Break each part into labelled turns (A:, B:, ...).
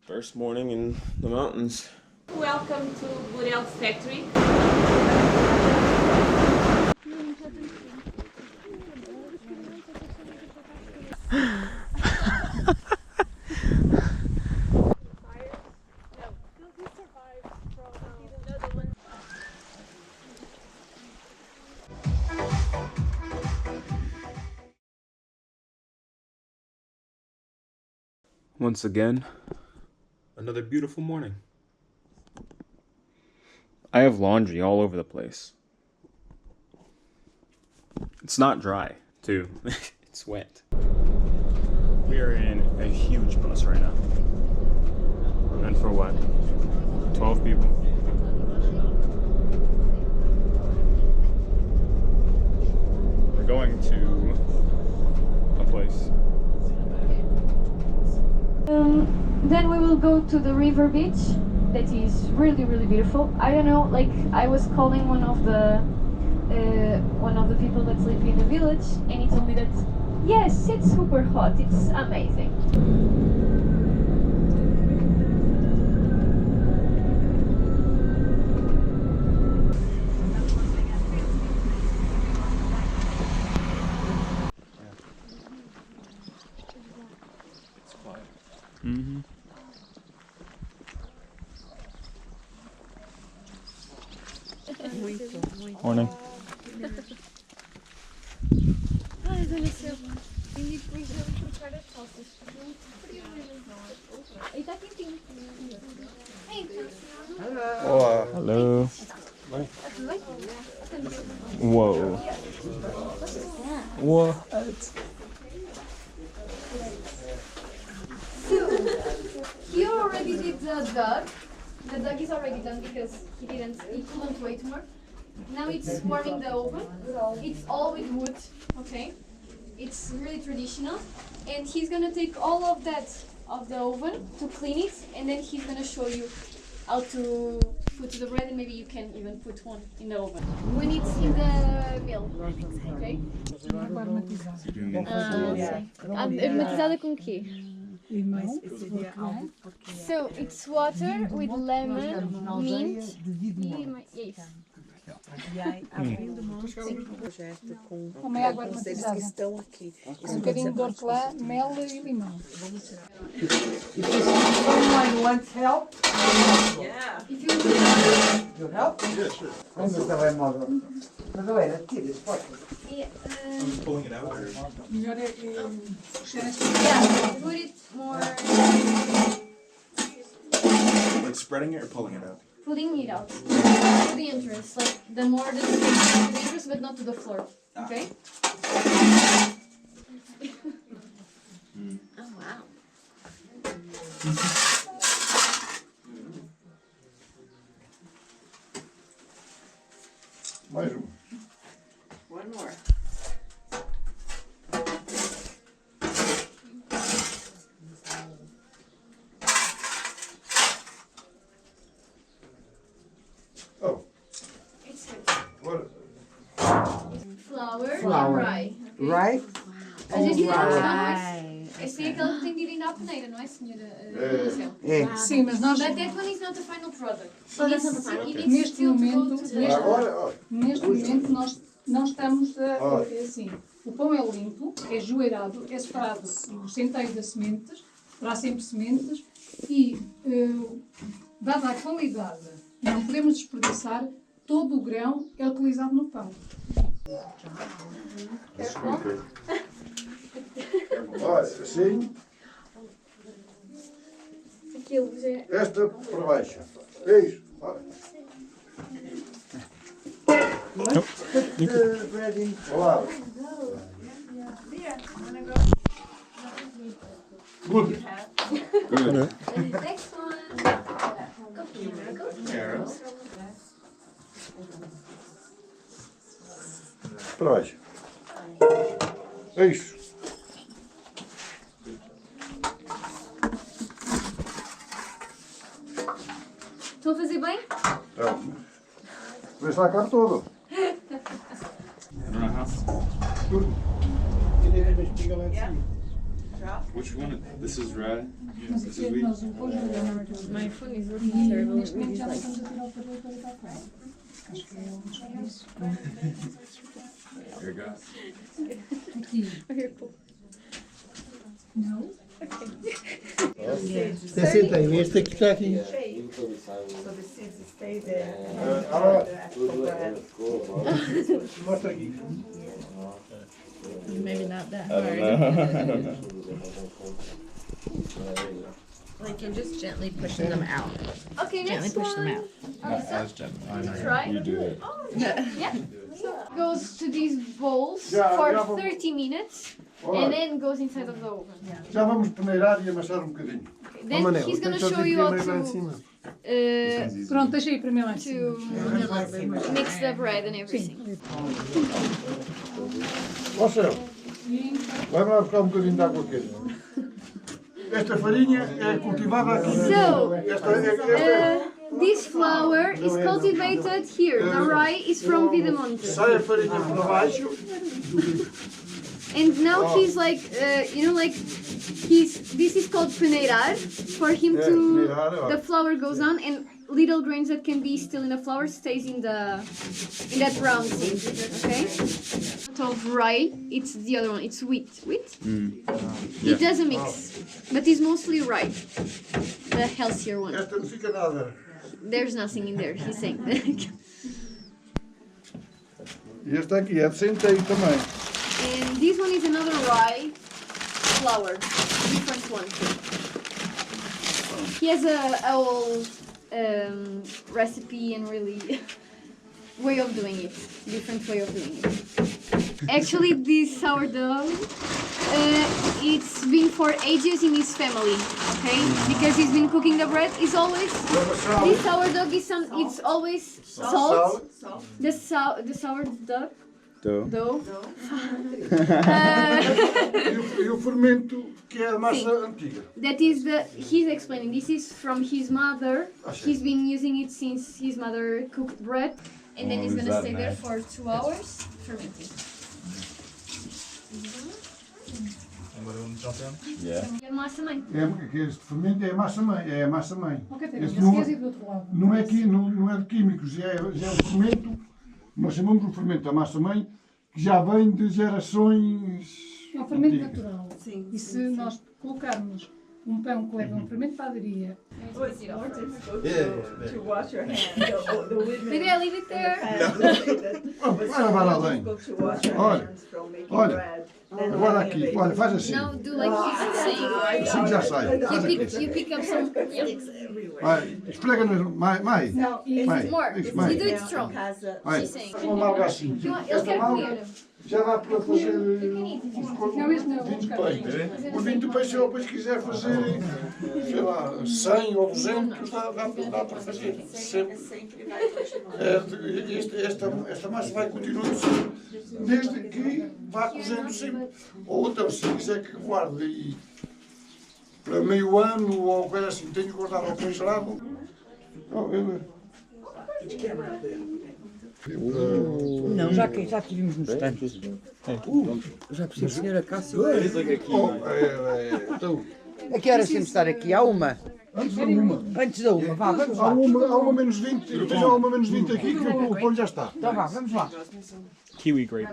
A: First morning in the mountains.
B: Welcome to Burel Factory.
A: Once again, another beautiful morning. I have laundry all over the place. It's not dry, too. It's wet. We are in a huge bus right now. And for what? 12 people? We're going to a place.
C: Then we will go to the river beach. That is really beautiful. I don't know, like I was calling one of the people that live in the village, and he told me that yes, it's super hot. It's amazing.
A: It's quiet. Mm-hmm. Morning.
C: Ai, adormeceu. E depois eu vou trocar as calças. E está quentinho.
A: Olá. Hello. Whoa. What?
C: He already did the dog. The dog is already done because he couldn't wait more. Now it's warming the oven. It's all with wood, okay? It's really traditional. And he's gonna take all of that of the oven to clean it, and then he's gonna show you how to put the bread, and maybe you can even put one in the oven. When it's in the mill, okay? Aromatizada com o quê? So it's water with lemon, mint, e isso.
D: Como é água aromatizada? Um bocadinho de hortelã, mel e limão.
E: Someone wants help?
B: Yeah.
C: If you
E: You help?
F: Yeah, sure.
E: Onde está bem, modo? Mas olha, tira, pode.
F: I'm pulling it out. Or...
D: Melhor é puxar esta.
C: yeah, put it more,
F: Like spreading it or pulling it out?
C: pulling it out to the entrance, like the more the space to the entrance, but not to the floor, okay?
B: Oh wow.
F: Mais um.
B: One more.
F: Oh,
C: It's good.
F: what?
C: Flour and
E: Flour.
C: rye.
E: Right?
C: A gente
E: Oh,
C: esse é aquele que tem de ir ainda à peneira, não é, senhora?
E: É.
D: Sim, mas nós
C: But that one is not the final product.
B: Oh, that's not the final.
C: It needs
D: Neste
C: still to go
D: momento,
C: to the...
F: Agora, ó.
D: neste momento nós não estamos a assim. O pão é limpo, é joeirado, é separado o centeio das sementes, terá sempre sementes e, dada a qualidade, não podemos desperdiçar, todo o grão é utilizado no pão.
F: Desculpa. Olha, assim,
C: Aquilo já é...
F: esta para baixo. É isso. Olha.
E: Bread in.
F: Olá. Good. Good.
C: Next one.
F: Para baixo. É isso.
C: Estou a fazer bem?
F: Vê lá cá todo.
A: I don't know how.
F: Tudo.
E: Queria ver a espiga lá de cima.
A: Which one? This is red.
D: Mas
A: This
D: aqui
A: is
D: é que
A: wheat.
D: nós depois
B: My phone is
D: e
B: working terrible.
D: neste momento
B: With
D: já não
B: this,
D: estamos a tirar o cabelo para deitar fora. Acho que é um serviço.
A: Here it goes.
D: Aqui. Não?
G: Senta aí, este aqui está aqui.
F: Mostra aqui.
B: Maybe not that
A: I don't
B: hard.
A: know.
B: Like you're just gently pushing them out.
C: Okay,
B: Gently
C: next
B: push them
C: one.
B: out.
A: As gentle.
C: Try.
A: You do it.
C: Yeah. Goes to these bowls
F: Já
C: for
F: vamos.
C: 30 minutes and
F: Olha,
C: then goes inside of the oven.
F: já vamos peneirar e amassar um bocadinho.
C: Then he's gonna show you how to
D: Pronto, deixa aí para mim lá em cima.
C: mix the bread and everything.
F: Ó céu, vai-me lá buscar um bocadinho de água quente. Esta farinha é cultivada aqui.
C: So,
F: Esta
C: this flour is cultivated here. The rye is from Videmonte.
F: sai a farinha para baixo.
C: And now he's like, this is called peneirar. For him to,
F: peneirar, ó.
C: the flour goes on and little grains that can be still in the flour stays in that round thing, okay? Of rye, it's the other one, it's wheat. Wheat? It doesn't mix, but it's mostly rye, the healthier one.
F: Esta não fica nada.
C: There's nothing in there, he's saying.
F: E esta aqui é de centeio também.
C: And this one is another rye flour, different one. He has a old recipe and really way of doing it, different way of doing it. Actually, this sourdough, it's been for ages in his family, okay? Because he's been cooking the bread. It's always this sourdough is it's always salt. The sourdough. Dough.
F: E o fermento que é a massa antiga.
C: That is he's explaining. This is from his mother. He's been using it since his mother cooked bread, and then he's gonna stay there for 2 hours fermenting.
A: Yeah.
C: É massa mãe.
F: Este fermento é a massa mãe. É a massa mãe.
D: Ok,
F: Este
D: não queres ir do outro lado.
F: não é de químicos, já é o fermento. Nós chamamos o fermento da massa mãe, que já vem de gerações.
D: É um fermento
F: antigas.
D: natural. E se nós colocarmos um pão que leva um fermento de padaria,
H: To wash your hands.
C: Maybe I leave it there.
F: Vai lavar além. Olha, agora aqui, olha, faz assim.
C: Now do like he's saying.
F: Assim já sai. Faz aqui.
C: You pick up some.
F: Vai, esfrega mais. Mais.
C: More.
F: Isso,
C: You
F: mais.
C: do it strong.
F: Vai.
C: She's saying.
F: Uma malga assim.
C: Ele
F: Esta
C: quer
F: malga
C: comer.
F: já dá para fazer
D: não, este não,
F: vinho de peixe. O vinho de peixe, se eu depois quiser fazer, sei lá, 100 ou 200, dá para fazer sempre. Esta massa vai continuando sempre, desde que vá cozendo sempre. Ou então, se quiser que guarde aí para meio ano ou coisa assim, tenho que guardar ao congelado.
E: Não, já que vimos nos tantos. Já percebi, senhora Cássio.
F: Então,
E: A que horas temos de estar aqui? Há uma?
F: antes da uma.
E: Antes da uma, vá, vamos
F: Há
E: lá.
F: uma menos 20, eu tenho uma menos 20 aqui que o pão já está.
E: Então vá, vamos lá.
A: Kiwi grape.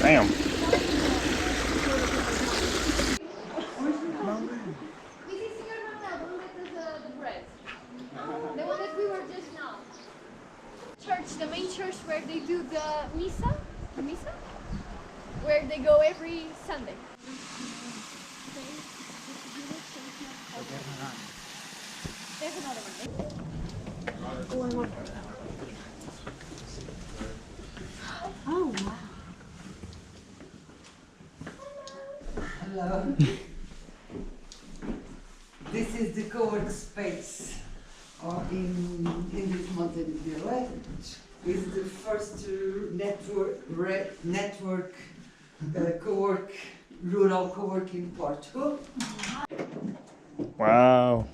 A: Damn.
C: This is Senhor Manuel, who made the bread. The one that we were just now. Church, the main church where they do the misa, where they go every Sunday. There's another one. Oh wow.
E: Hello. This is the co-work space in this mountain village. It's the first network co-work, rural co-work in Portugal.
A: Wow.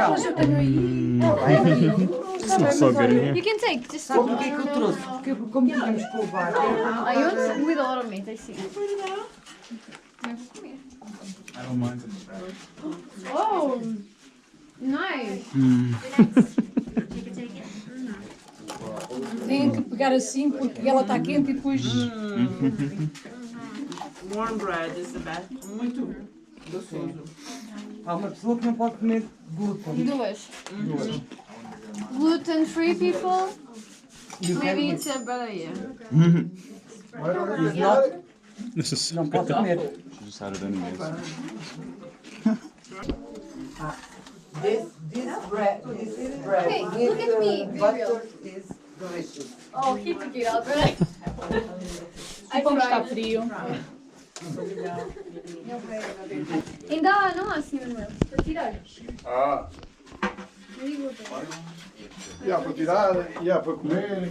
D: Mas eu tenho aí.
A: Smells so good in here.
B: You can take, just
E: Sabe porquê que eu trouxe? Porque como tínhamos que levar.
B: I want with a lot of meat, I see.
A: I don't mind.
B: Oh, nice.
D: Tem que pegar assim porque ela está quente e depois.
H: Warm bread is the best. Muito gostoso.
E: Há uma pessoa que não pode comer glúten.
B: Duas. Gluten-free people, maybe it's a better idea.
A: This is so
E: Não pode
A: good.
E: comer.
A: She just had it anyways.
E: This bread
C: Okay, look at me, Gabriel.
E: is delicious.
C: Oh, he took it out, right? I
D: Como está
C: tried.
D: frio.
C: Ainda não há, senhor meu, para tirar.
F: Ah, e há para tirar, e há para comer.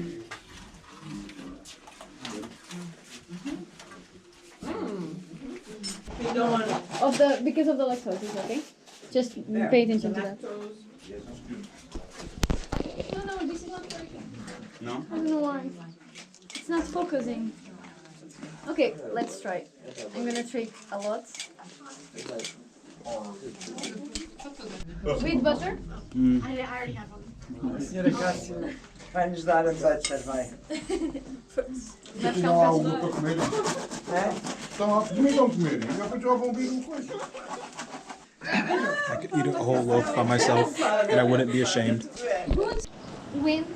H: You don't want
C: Because of the lactose, is okay? Just pay attention to that.
H: lactose.
C: No, this is not working.
A: No?
C: I don't know why. It's not focusing. Okay, let's try. I'm gonna take a lot. With butter? I already have one.
E: A senhora Cássio vai nos dar a butter, vai.
C: Vai ficar
F: Não há
C: um
F: algo
C: bocado.
F: para comer.
E: É?
F: Então, também vão comer. E depois já vão vir uma coisa.
A: I could eat a whole loaf by myself and I wouldn't be ashamed.
C: Went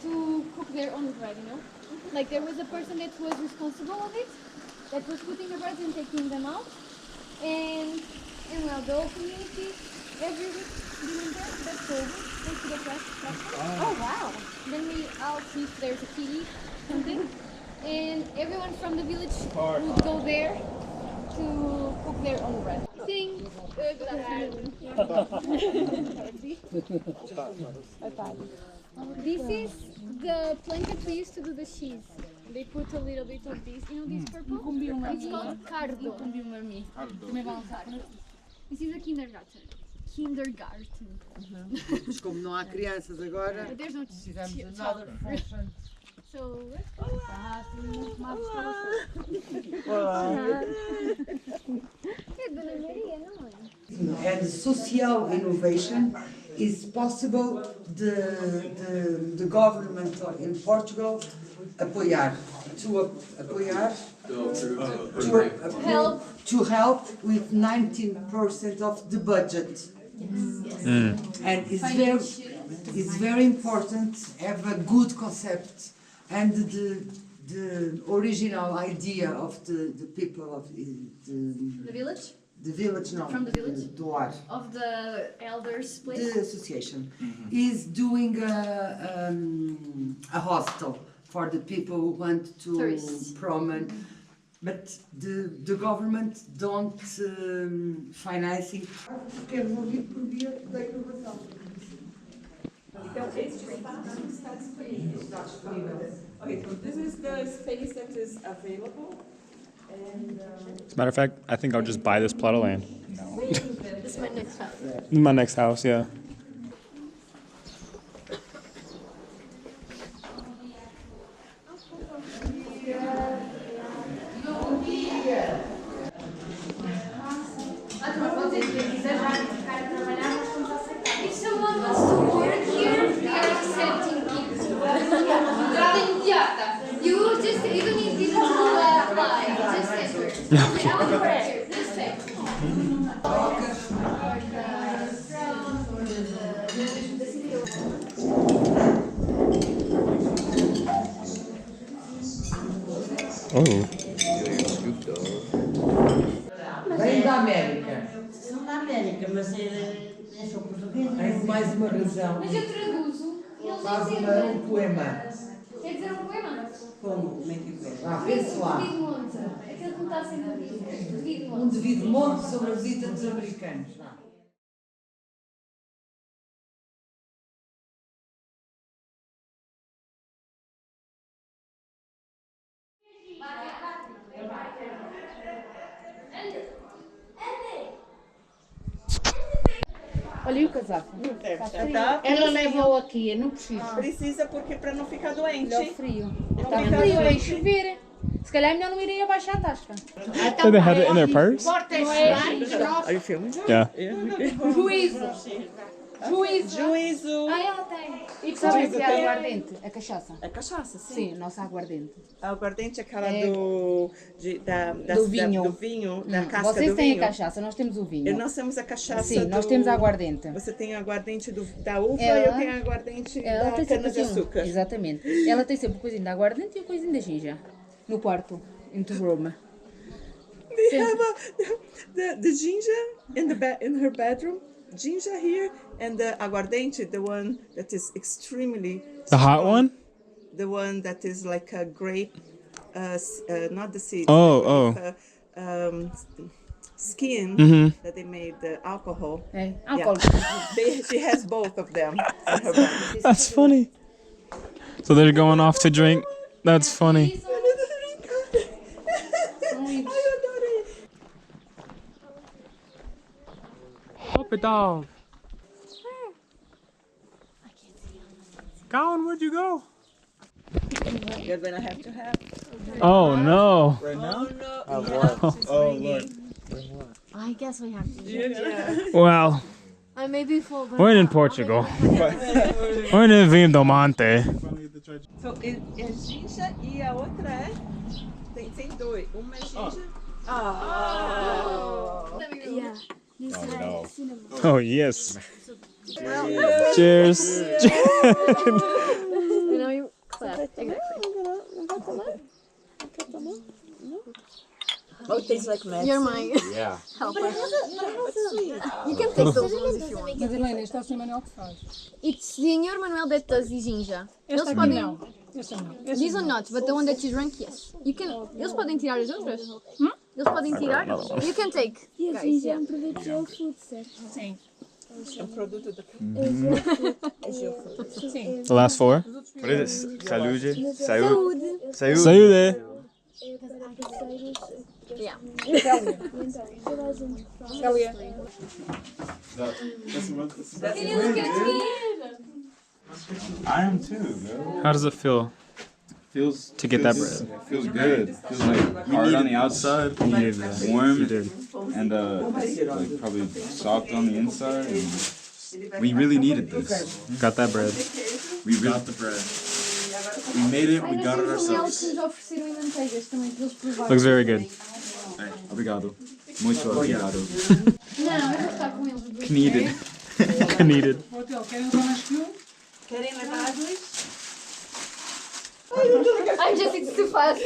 C: to cook their own bread, you know? Like there was a person that was responsible of it, that was putting the bread and taking them out. And well, the whole community, every week, doing that, that's over. They to the trash. Oh wow! Then we all see if there's a kitty, something. And everyone from the village would go there to cook their own bread. Sing, good afternoon. This is the plank that we used to do the cheese. They put a little bit of this, you know, this purple? It's called cardo. This is a kindergarten.
E: Mas como não há crianças agora,
C: But there's no
E: fizemos another
C: child.
E: function.
C: So let's Dona Maria, não é?
E: And social innovation is possible the government in Portugal apoiar
C: Help.
E: to help with 19% of the budget. And it's very important have a good concept and the original idea of the people of
C: The village?
E: the village, no,
C: From the village?
E: do lar.
C: Of the elders place?
E: The association is doing a hostel for the people who want to
C: Tourists.
E: promenade, but the government don't financing. Quero ouvir por via da inovação.
H: Okay, so this is the space that is available. And
A: As a matter of fact, I think I'll just buy this plot of land.
C: This is my next house.
A: My next house, yeah.
C: If someone wants to work here, we are accepting people. You don't need people to apply. Just enter. Okay. Just enter.
A: Oh.
E: Vem da América.
I: São da América, mas eu sou portuguesa.
E: Tem mais uma razão.
C: Mas eu traduzo e eles
E: Faz
C: dizem.
E: um poema.
C: Quer dizer um poema?
I: Como é que é?
E: Ah, pense lá.
C: Devido monte. Aquele que me está sempre a dizer. Devido
E: Um
C: monte.
E: devido monte sobre a visita dos americanos.
B: Olha aí o casaco.
I: Ela levou aqui, não precisa.
H: Precisa porque para não ficar doente.
B: Olha o frio.
H: Não
B: Está
H: fica
B: frio, vai
H: doente.
B: chover. Se calhar é melhor não irem abaixar a tasca.
A: So they had it in their purse?
H: Are you filming?
A: Yeah.
B: Juízo.
H: Juízo.
B: Ah, ela tem. E sabem que é aguardente? A cachaça.
H: É cachaça, sim.
B: Sim, nossa aguardente.
H: A aguardente é aquela
B: do vinho.
H: do vinho, da casca
B: Vocês
H: do
B: têm
H: vinho.
B: a cachaça, nós temos o vinho.
H: Nós temos a cachaça.
B: Sim, nós temos a aguardente.
H: Você tem a aguardente da uva
B: Ela-
H: e eu tenho a aguardente
B: Ela
H: da
B: tem sempre
H: cana-de-açúcar.
B: Exatamente. Ela tem sempre o coisinho da aguardente e o coisinho da ginja. No quarto, in the room.
H: They have the ginger in her bedroom. Ginger here and the aguardente, the one that is extremely
A: The hot
H: strong.
A: one?
H: The one that is like a grape, not the seeds.
A: Oh,
H: like skin that they made the alcohol.
B: É, álcool.
H: She has both of them in her bag.
A: That's funny. So they're going off to drink. That's funny. Up it, dog. Colin, where'd you go?
H: You're gonna have to have.
A: Oh no.
H: Oh no!
G: Oh, look.
B: I guess we have to.
H: Yeah.
A: Well,
B: I may be full, but
A: we're in Portugal. We're in Aldeias de Montanha.
H: So, é ginger e a outra é? Tem dois. Uma é ginger.
B: Yeah.
G: no.
A: Oh yes. Cheers.
B: You know, you clap.
H: Oh, it tastes like medicine.
B: You're my
G: Yeah.
B: helper.
C: You can take those ones if you want.
D: Mas Helena, este é o Sr. Manuel que faz.
C: It's Senhor Manuel that does the ginger.
D: Este aqui não. Este não. Este
C: These are not, but the one that you drank, yes. You can. Eles podem tirar as outras. Eles podem tirar. You can take. Guys, yeah.
D: Sim.
H: É um produto da
D: Sim.
A: The last four.
G: What is it? Saúde. Saúde.
A: Saúde.
C: Yeah.
D: Célia.
G: I am too, bro.
A: How does it feel?
G: Feels
A: To get that
G: feels- Feels good. Feels like hard on the outside,
A: You needed that.
G: warm,
A: You did.
G: and like probably soft on the inside. And we really needed this.
A: Got that bread.
G: We got the bread. We made it. We got it ourselves.
C: Eles ofereceram em manteigas também para eles provarem.
A: Looks very good.
G: Hey, obrigado. Muito obrigado.
C: Não, eu vou estar com eles.
A: Needed. Needed.
D: Hotel, querem usar mais que um?
H: Querem levar as duas?
C: I'm just, it's too fast.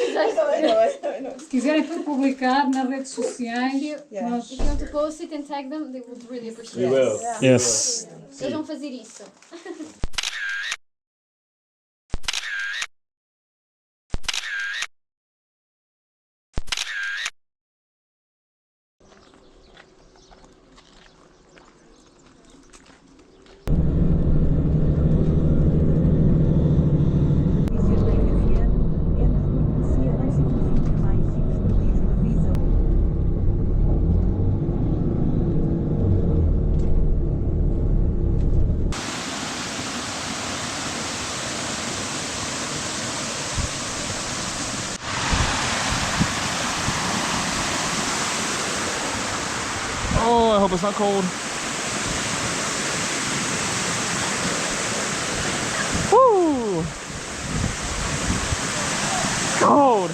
D: Se quiserem publicar nas redes sociais, nós...
C: If you want to post it and tag them, they would really appreciate it.
G: will.
A: Yes.
C: Eles vão fazer isso.
A: Oh, I hope it's not cold. Woo! Cold.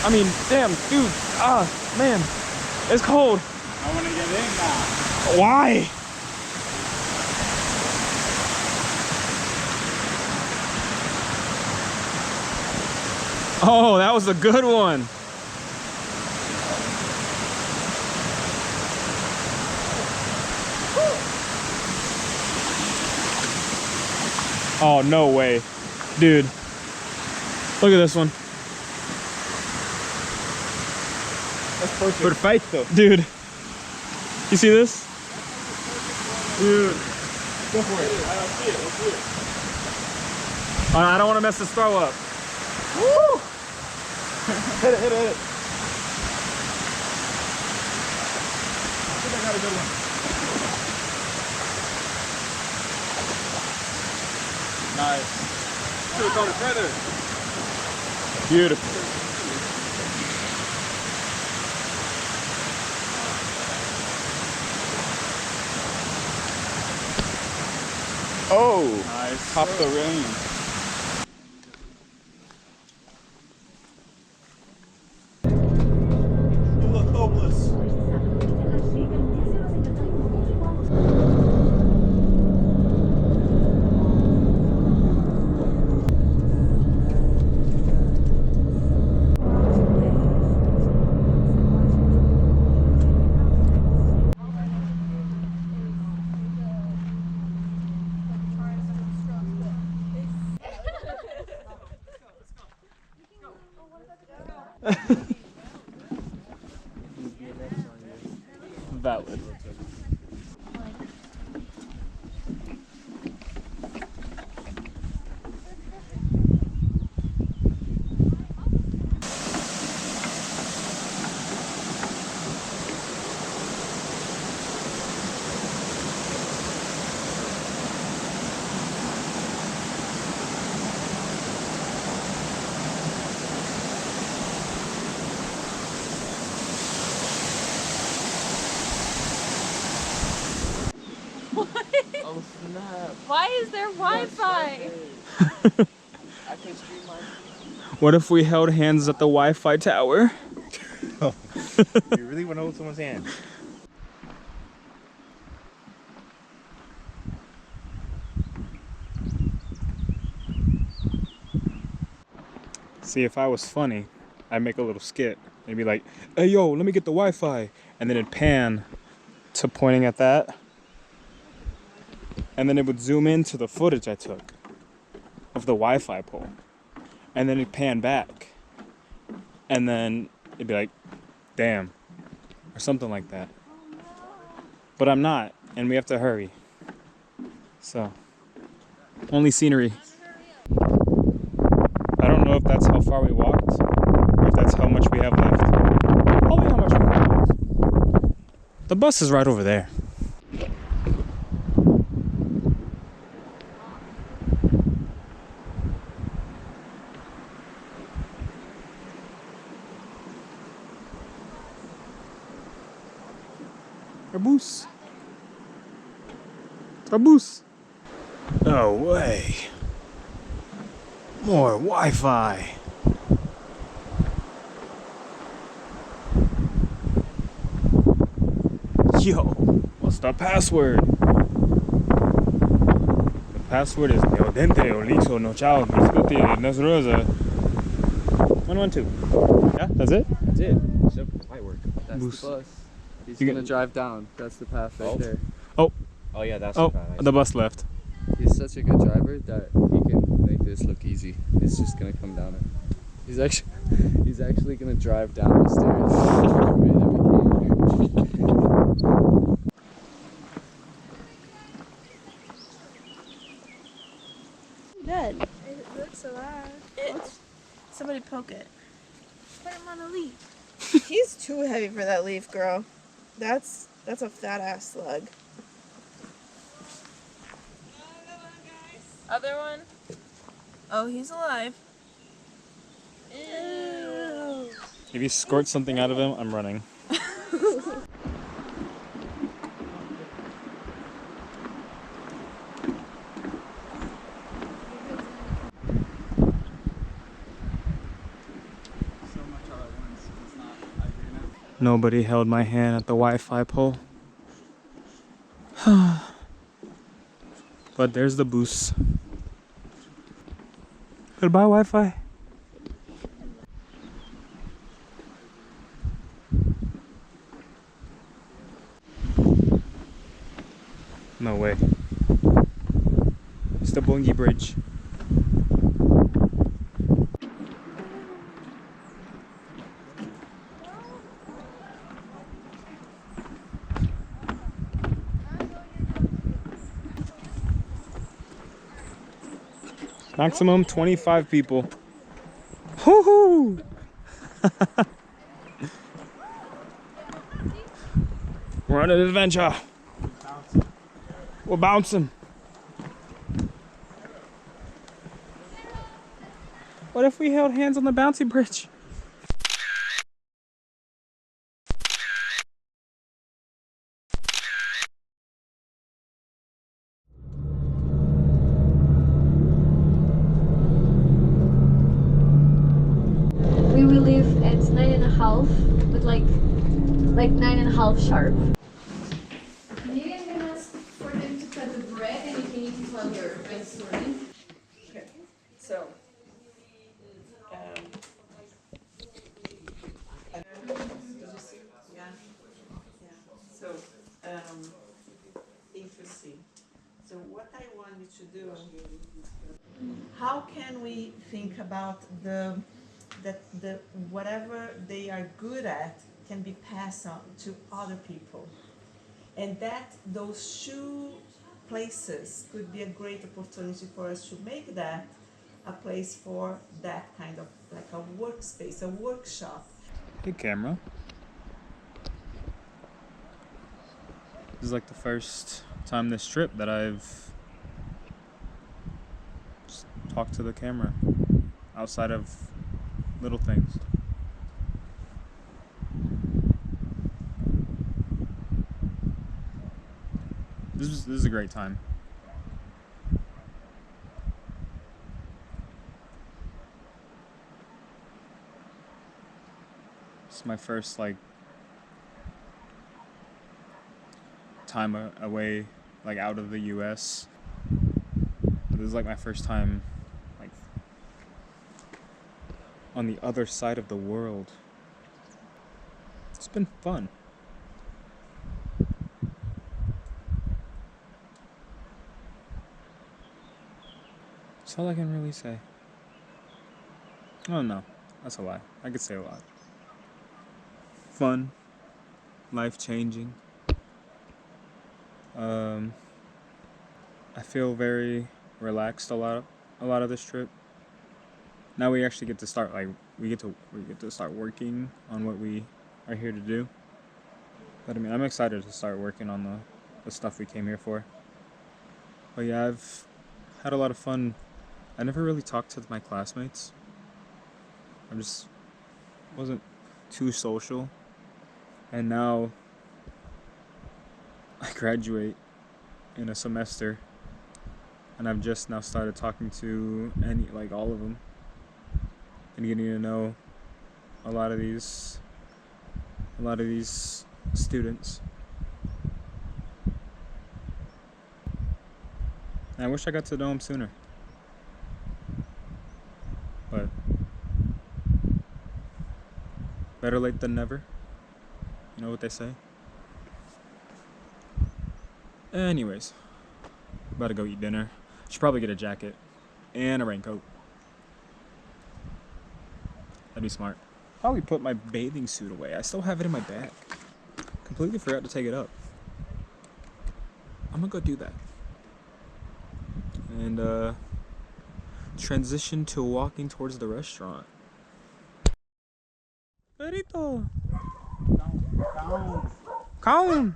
A: I mean, damn, dude. Man, it's cold.
G: I want to get in now.
A: Why? Oh, that was a good one. Oh, no way. Dude. Look at this one.
G: That's perfect. Perfecto.
A: Dude. You see this?
G: Dude. Go for it. I don't see it. Let's do it.
A: I don't want to mess this throw up. Woo! Hit it, hit it, hit it. had a good one. Nice.
G: Should have called it further.
A: Beautiful.
G: Oh,
A: Nice.
G: top the range.
A: You look hopeless. Valid.
J: Oh snap.
C: Why is there Wi-Fi?
J: I can stream my.
A: What if we held hands at the Wi-Fi tower?
J: You really want to hold someone's hand?
A: See, if I was funny, I'd make a little skit. They'd be like, hey yo, let me get the Wi-Fi. And then it'd pan to pointing at that. And then it would zoom into the footage I took of the Wi-Fi pole. And then it'd pan back. And then it'd be like, damn. Or something like that. But I'm not, and we have to hurry. So, only scenery. I don't know if that's how far we walked, or if that's how much we have left. Probably how much we have left. The bus is right over there. Trabus. Trabus. No way. More Wi-Fi. Yo, what's the password? The password is Neo Dente or Lixo no Chao Biscuti Nasrosa. 112. Yeah, that's it?
J: That's it. Simple. Might work. That's
A: Boost.
J: the bus. He's
A: You
J: gonna
A: get-
J: drive down. That's the path right there.
G: Oh yeah, that's
A: Oh,
G: the path.
A: the bus left.
J: He's such a good driver that he can make this look easy. It's just gonna come down it. He's actually gonna drive down the stairs. The way that we came.
K: Good. It looks alive. Somebody poke it. Put him on a leaf.
H: He's too heavy for that leaf, girl. That's a fat ass slug.
K: Other one. Oh, he's alive. Ew.
A: If you squirt something out of him, I'm running. Nobody held my hand at the Wi-Fi pole. But there's the boost. Goodbye, Wi-Fi. No way. It's the Bungi Bridge. Maximum 25 people. Woohoo! We're on an adventure. We're bouncing. What if we held hands on the bouncy bridge?
C: We will leave at 9:30, but like 9:30 sharp. Maybe I'm gonna ask for them to cut the bread and you can eat it while you're brainstorming.
H: Okay. So. Yeah. So, interesting. So what I want you to do, how can we think about that whatever they are good at can be passed on to other people, and that those two places could be a great opportunity for us to make that a place for that kind of like a workspace, a workshop.
A: Hey, camera. This is like the first time this trip that I've just talked to the camera outside of little things. This is a great time. It's my first like time away, like out of the US. This is like my first time like on the other side of the world. It's been fun. That's all I can really say. Oh no, that's a lie. I could say a lot. Fun, life-changing. I feel very relaxed a lot of this trip. Now we actually get to start we get to start working on what we are here to do. But I mean, I'm excited to start working on the stuff we came here for. But yeah, I've had a lot of fun. I never really talked to my classmates. I just wasn't too social. And now I graduate in a semester, and I've just now started talking to all of them and getting to know a lot of these students. And I wish I got to know them sooner, but better late than never. You know what they say? Anyways, about to go eat dinner. Should probably get a jacket and a raincoat. That'd be smart. Probably put my bathing suit away. I still have it in my bag. Completely forgot to take it up. I'm gonna go do that. And transition to walking towards the restaurant. Perito! Count!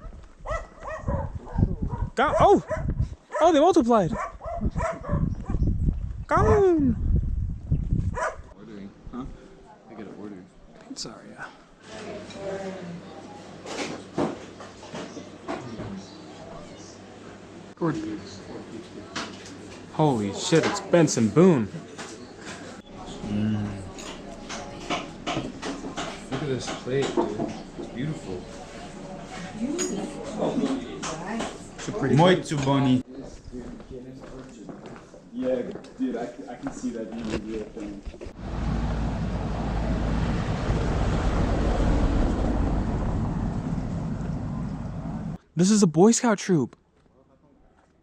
A: Oh! Oh, they multiplied! Count!
G: Ordering, huh? I gotta order.
A: Pizza, yeah. Holy shit, it's Benson Boone.
G: Look at this plate, dude. It's beautiful.
A: It's a pretty
G: Muito boni.
A: Yeah, dude, I can see that being a real thing. This is a Boy Scout troop.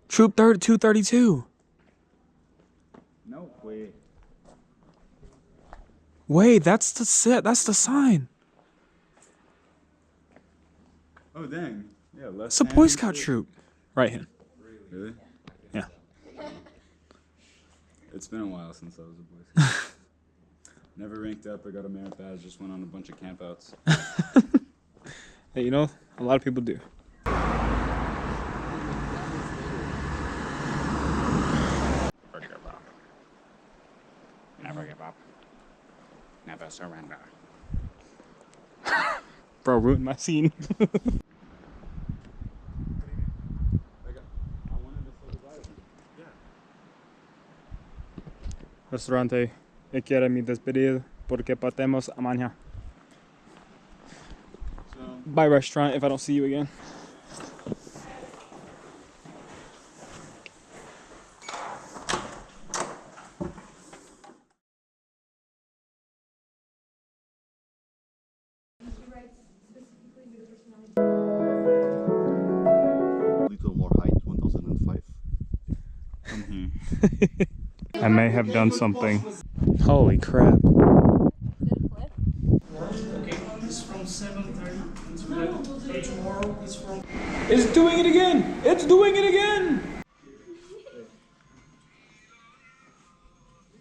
A: Troop 232.
G: No, wait.
A: Wait, that's the sign.
G: Oh, dang. Yeah, left
A: It's a Boy Scout troop. Right hand.
G: Really?
A: Yeah.
G: It's been a while since I was a Boy Scout. Never ranked up or got a merit badge, just went on a bunch of campouts.
A: Hey, you know, a lot of people do.
G: surrender.
A: Bro, ruined my scene. Restaurante, quiero mi despedir porque partemos mañana. Bye, restaurant, if I don't see you again.
L: Little more height, 1005.
A: I may have done something. Holy crap.
M: Okay, it's from 7:30 until tomorrow. It's from.
A: It's doing it again! It's doing it again!